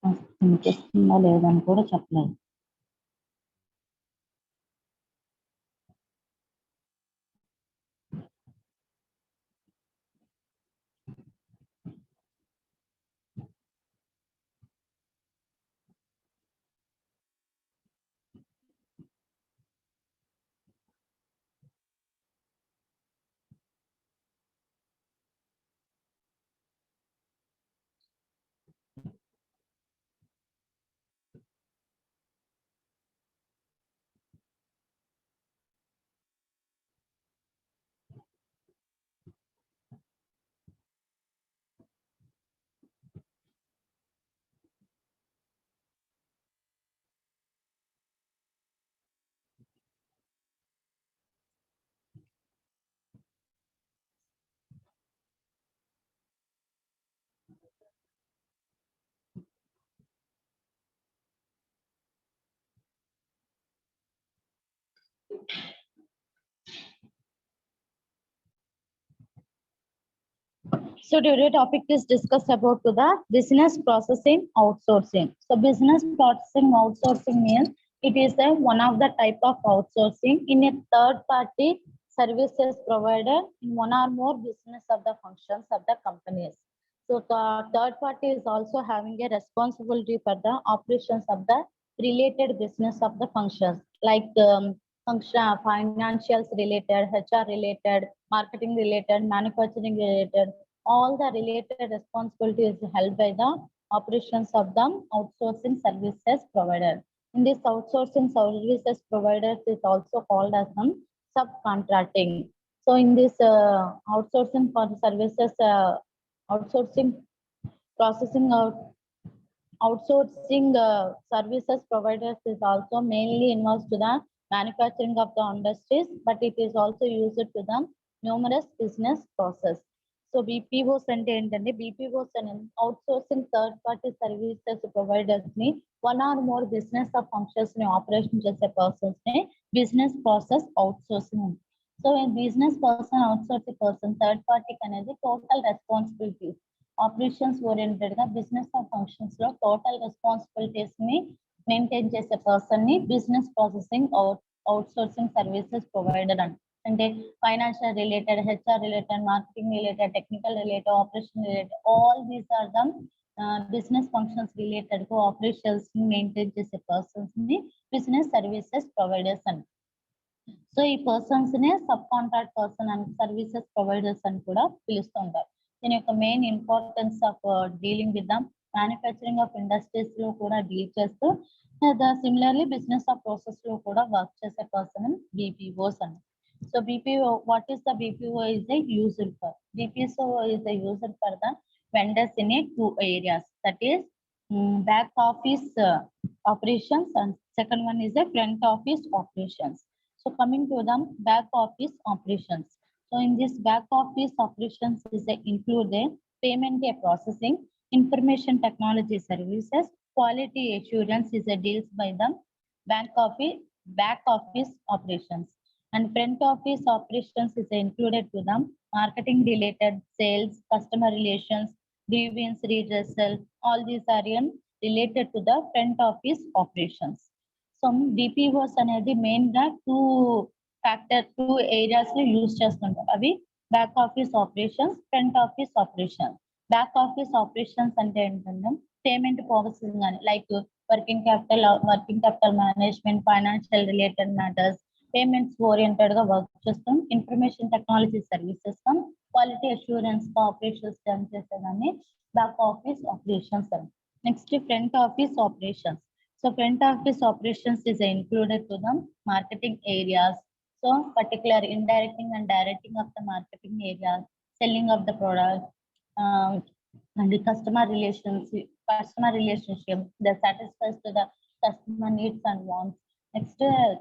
వినిపిస్తుందా లేదని కూడా చెప్పలేదు. So today's topic is discussed about to the business processing outsourcing. So business processing outsourcing means it is a one of the type of outsourcing in a third party services provider in one or more business of the functions of the companies. So the third party is also having a responsibility for the operations of the related business of the functions like function, financials related, HR related, marketing related, manufacturing related, all the related responsibilities held by the operations of the outsourcing services provider. In this outsourcing services providers is also called as some subcontracting. So in this outsourcing for services, outsourcing processing out outsourcing services providers is also mainly involved to the manufacturing of the industries, but it is also used to the numerous business process. So BPOs అంటే ఏంటంటే BPOs అని outsourcing third party services providers ని one or more business of functions ని operation చేసే persons ని business process outsourcing. So business person outsourcing person third పార్టీకి అనేది total responsibility operations oriented గా బిజినెస్ ఆఫ్ ఫంక్షన్స్ లో టోటల్ రెస్పాన్సిబిలిటీస్ ని maintain చేసే పర్సన్ ని business processing outsourcing services provider అంటే financial related, HR related, marketing related, technical related, operation related, all these are the business functions related గా operations ని maintain చేసే persons ని business services providers అని. So ఈ persons నే sub contract person and services providers అని కూడా పిలుస్తుంటారు. దీని యొక్క main importance of dealing with the manufacturing of industries లో కూడా డీల్ చేస్తూ సిమిలర్లీ బిజినెస్ ఆఫ్ ప్రాసెస్ లో కూడా వర్క్ చేసే పర్సన్ బీపీఓస్ అని. So BPO, what is the BPO is a user for? BPO is a user for the vendors in a two areas, that is back office operations and second one is the front office operations. So coming to the back office operations. So in this back office operations is include the payment processing, information technology services, quality assurance is a deals by the back office operations. And front office operations is included to them marketing related, sales, customer relations, grievance redressal, all these are related to the front office operations. Some BPOs అనేది main గా two areas లో use చేస్తుంటారు. అవి back office operations, front office operations. Back office operations అంటే ఏంటంటే payment processing కానీ like working capital management, financial related matters, payments oriented గా work చేస్తాం. Information technology services, quality assurance operations run చేసేదాన్ని back office operations అని. Next front office operations. So front office operations is included to the marketing areas. So particular indirecting and directing of the marketing areas, selling of the product, and the customer relationship, that satisfies to the customer needs and wants. Next,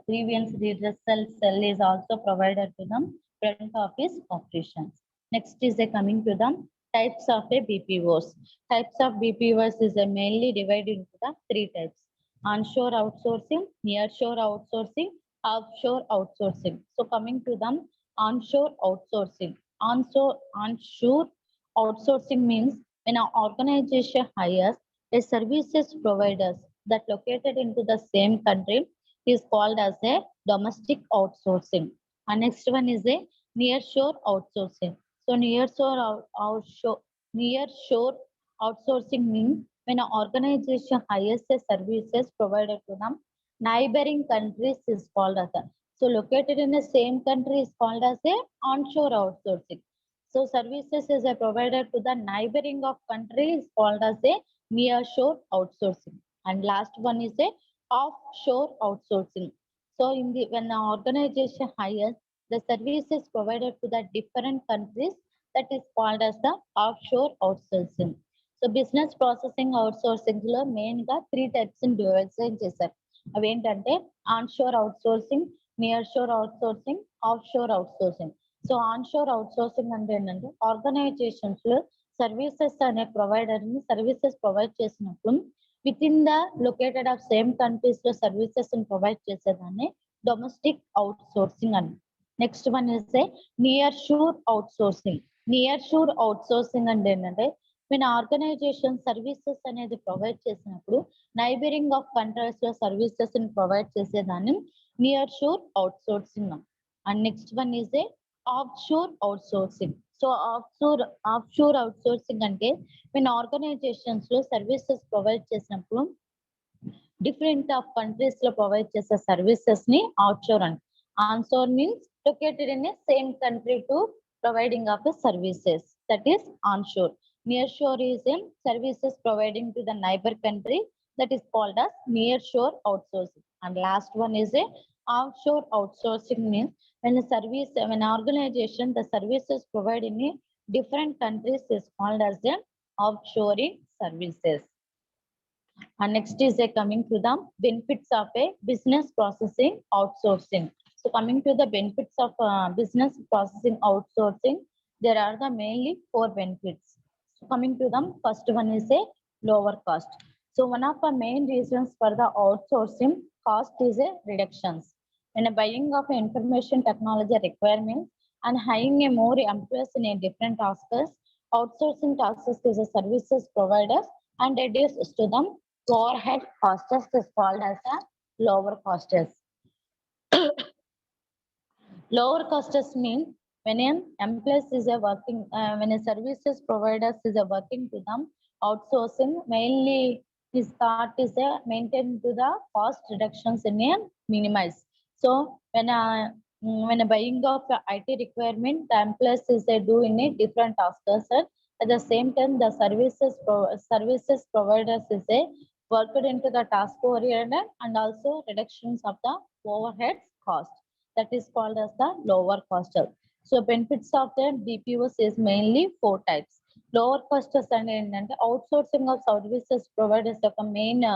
grievance redressal cell is also provided to them front office operations. Next is coming to the types of a BPOs. Types of BPOs is mainly divided into the three types: onshore outsourcing, nearshore outsourcing, offshore outsourcing. So coming to them, onshore outsourcing. Onshore outsourcing means when an organization hires A services providers that located into the same country is called as a domestic outsourcing. And next one is a nearshore outsourcing. So nearshore outsourcing means when an organization hires a services provided to them neighboring countries is called as a, so located in the same country is called as a onshore outsourcing. So services is a provider to the neighboring of country is called as a nearshore outsourcing. And last one is a offshore outsourcing. So in the when an organization hires the services provided to the different countries, that is called as the offshore outsourcing. So business processing outsourcing లో main గా 3 types divide చేశారు. అవేంటంటే on shore outsourcing, near shore outsourcing, off shore outsourcing. So on shore outsourcing అంటే ఏంటంటే organisations లో services అనే provider ని services provide చేసినప్పుడు within the located of same countries లో సర్వీసెస్ ప్రొవైడ్ చేసేదాన్ని డొమెస్టిక్ అవుట్సోర్సింగ్ అని. Next one is a near shore outsourcing. Near shore outsourcing అంటే ఏంటంటే when ఆర్గనైజేషన్ సర్వీసెస్ అనేది ప్రొవైడ్ చేసినప్పుడు నైబరింగ్ ఆఫ్ కంట్రీస్ లో సర్వీసెస్ ప్రొవైడ్ చేసేదాన్ని near shore outsourcing. And next one is a of shore outsourcing. So of shore outsourcing అంటే when organisations లో services provide చేసినప్పుడు different of countries లో provide చేసే services ని ఆఫ్ షోర్ అంట. Onshore means located in a same country to providing of the services, that is onshore. Nearshore is a services providing to the neighbor country, that is called as nearshore outsourcing. And last one is a offshore outsourcing means when an organization the services provided in a different countries is called as the offshoring services. And next is a coming to the benefits of a business processing outsourcing. So coming to the benefits of business processing outsourcing, there are the mainly 4 benefits. Coming to them, first one is a lower cost. So one of the main reasons for the outsourcing cost is a reductions. When a buying of information technology requirements and hiring a more employees in a different tasks, outsourcing tasks is a services providers and reduces to them overhead costs is called as a lower costs. Lower costs mean when an employees is a working when a services providers is a working to them outsourcing mainly his part is a maintain to the cost reductions in a minimize. So when a buying of IT requirement the employees is a do in a different tasks, at the same time the services providers is a worked into the task oriented and also reductions of the overhead cost, that is called as the lower cost. So benefits of the BPOs is mainly 4 types. Lower cost అంటే ఏంటంటే outsourcing of services providers యొక్క main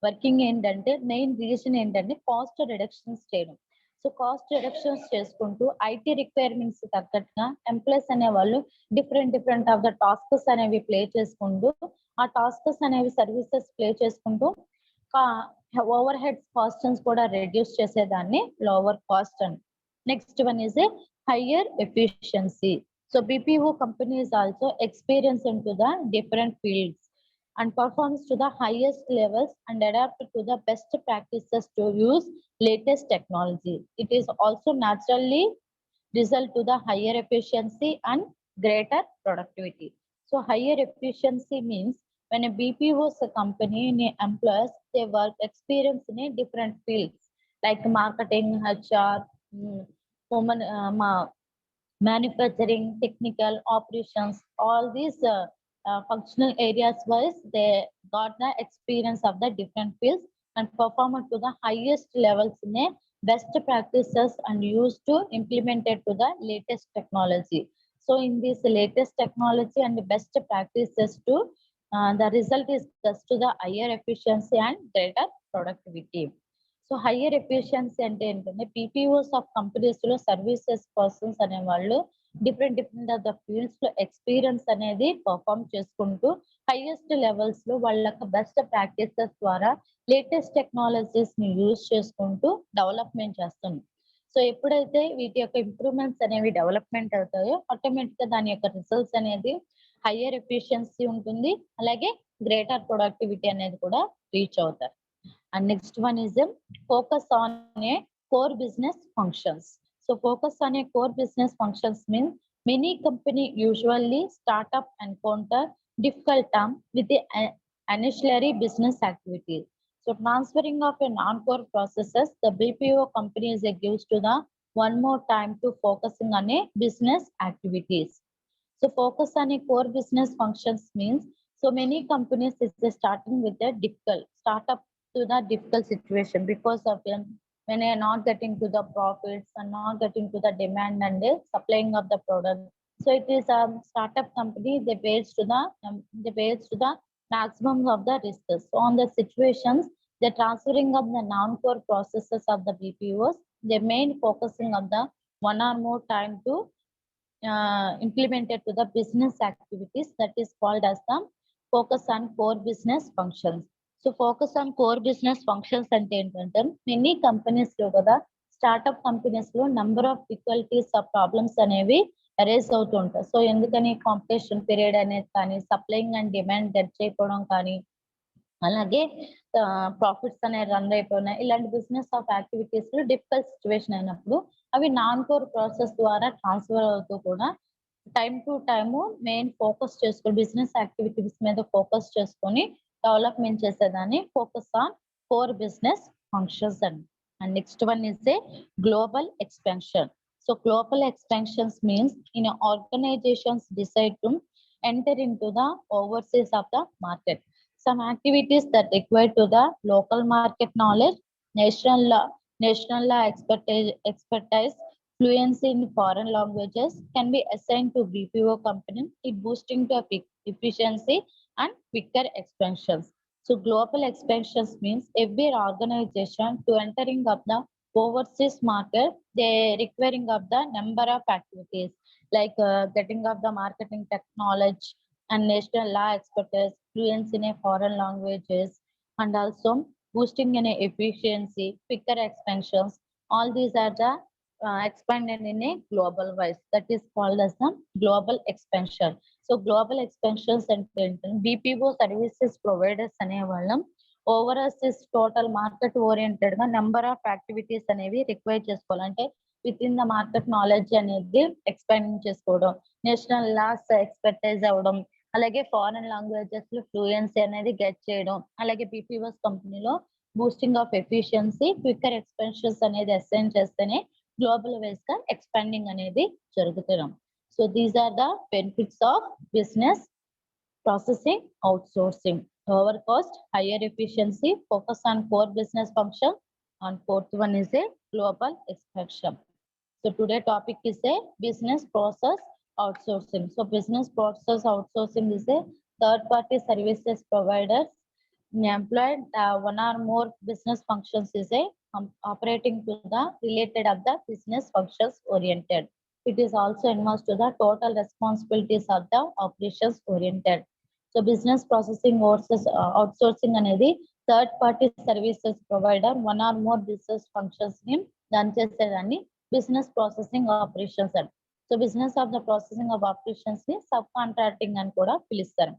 working ఏంటంటే main reason ఏంటంటే cost reductions చేయడం. So cost reductions చేసుకుంటూ IT requirements తగ్గట్టుగా employees అనే వాళ్ళు డిఫరెంట్ ఆఫ్ ద టాస్క్స్ అనేవి ప్లే చేసుకుంటూ ఆ టాస్క్స్ అనేవి సర్వీసెస్ ప్లే చేసుకుంటూ ఓవర్ హెడ్ కాస్ట్స్ కూడా రెడ్యూస్ చేసేదాన్ని లోవర్ కాస్ట్ అని. Next one is a higher efficiency. So BPO companies also experience into the different fields and performs to the highest levels and adapt to the best practices to use latest technology. It is also naturally result to the higher efficiency and greater productivity. So higher efficiency means when a BPO company employees they work experience in a different fields like marketing, HR, human manufacturing, technical operations, all these functional areas wise they got the experience of the different fields and perform to the highest levels in a best practices and used to implement it to the latest technology. So in this latest technology and the best practices to the result is just to the higher efficiency and greater productivity. So higher efficiency అంటే ఏంటంటే పీపీఓస్ of companies లో services persons అనే వాళ్ళు different of the fields లో experience అనేది perform చేసుకుంటూ highest levels లో వాళ్ళ బెస్ట్ ప్రాక్టీసెస్ ద్వారా లేటెస్ట్ టెక్నాలజీస్ ని యూజ్ చేసుకుంటూ డెవలప్మెంట్ చేస్తుంది. సో ఎప్పుడైతే వీటి యొక్క ఇంప్రూవ్మెంట్స్ అనేవి డెవలప్మెంట్ అవుతాయో ఆటోమేటిక్ గా దాని యొక్క రిజల్ట్స్ అనేది హయ్యర్ ఎఫిషియన్సీ ఉంటుంది, అలాగే greater productivity అనేది కూడా రీచ్ అవుతారు. And next one is focus on a core business functions. So focus on a core business functions means many company usually start up encounter difficult term with the ancillary business activities. So transferring of a non-core processes, the BPO company is gives to the one more time to focusing on a business activities. So focus on a core business functions means so many companies is starting with a difficult startup to the difficult situation because of them when they are not getting to the profits and not getting to the demand and the supplying of the product. So it is a startup company they bears to the maximum of the risks. So on the situations, the transferring of the non-core processes of the BPOs, the main focusing of the one or more time to implemented to the business activities that is called as the focus on core business functions. So focus on core business functions అంటే ఏంటంటే many companies లో కదా startup companies లో number of difficulties ఆ problems అనేవి erase అవుతూ ఉంటాయి. So ఎందుకని కాంపిటీషన్ పీరియడ్ అనేది కానీ సప్లయింగ్ అండ్ డిమాండ్ డెడ్ చేయకపోవడం కానీ అలాగే ప్రాఫిట్స్ అనేవి రన్ అయిపోయినాయి. ఇలాంటి బిజినెస్ ఆఫ్ యాక్టివిటీస్ లో డిఫికల్ట్ సిచ్యువేషన్ అయినప్పుడు అవి నాన్ కోర్ ప్రాసెస్ ద్వారా ట్రాన్స్ఫర్ అవుతూ కూడా time to time main focus చేసుకొని బిజినెస్ యాక్టివిటీస్ మీద ఫోకస్ చేసుకొని డెవలప్మెంట్ చేసేదాన్ని focus on core business functions అండి. And next one is a global expansion. So global expansions means in organizations decide to enter into the overseas of the market. Some activities that require to the local market knowledge, national law expertise, fluency in foreign languages can be assigned to BPO company, it boosting to efficiency and quicker expansions. So global expansions means every organization to entering of the overseas market, they requiring of the number of activities like getting of the marketing technology and national law expertise, fluency in a foreign languages, and also boosting in a efficiency, quicker expansions. All these are the expanded in a global wise. That is called as the global expansion. So global expansions and BPO services providers అనే వాళ్ళం overall total market oriented గా number of activities అనేవి require చేసుకోవాలంటే within the market knowledge అనేది expand చేసుకోవడం, national laws expertise అవ్వడం, అలాగే foreign languages లో ఫ్లూయెన్సీ అనేది గెట్ చేయడం, అలాగే బీపీఓస్ కంపెనీలో boosting of efficiency, quicker expansions అనేది అసైన్ చేస్తేనే గ్లోబల్ వైజ్ గా ఎక్స్పాండింగ్ అనేది జరుగుతున్నాం. So these are the benefits of business processing outsourcing. Lower cost, higher efficiency, focus on core business function, and fourth one is a global expansion. So today topic is a business process outsourcing. So business process outsourcing is a third party services providers employed one or more business functions is a operating to the related of the business functions oriented. It is also involves to the total responsibilities of the operations oriented. So business processing outsourcing అనేది third party services provider one or more business functions ని run చేసేదాన్ని business processing operations అని. So business of the processing of operations ని sub contracting అని కూడా పిలుస్తారు.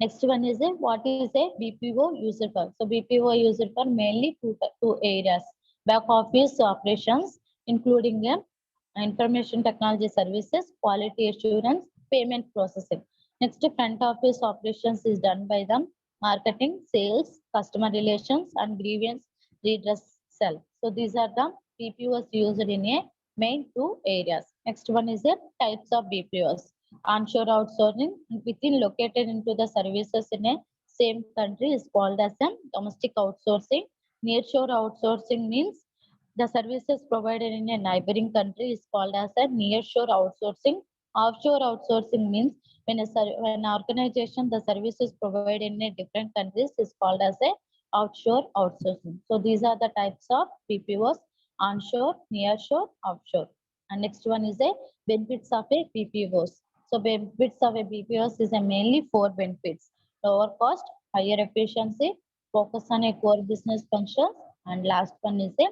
Next one is what is a BPO user for. So BPO user for mainly two areas, back office operations including information technology services, quality assurance, payment processing. Next, front office operations is done by the marketing, sales, customer relations, and grievance redressal. So these are the BPOs used in a main two areas. Next one is the types of BPOs. Onshore outsourcing within located into the services in a same country is called as a domestic outsourcing. Nearshore outsourcing means the services provided in a neighboring country is called as a nearshore outsourcing. Offshore outsourcing means when an organization the services provided in a different countries is called as a offshore outsourcing. So these are the types of BPOs: onshore, nearshore, offshore. And next one is a benefits of a BPOs. So benefits of a BPOs is a mainly four benefits: lower cost, higher efficiency, focus on a core business functions, and last one is a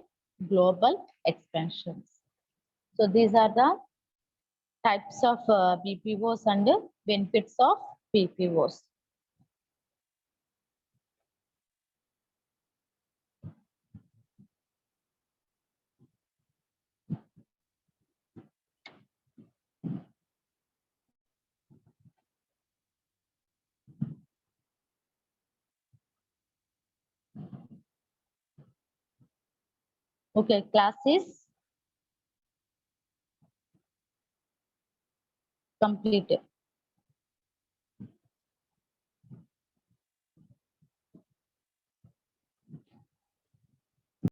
global expansions. So these are the types of BPOs and benefits of BPOs. Okay, class is completed.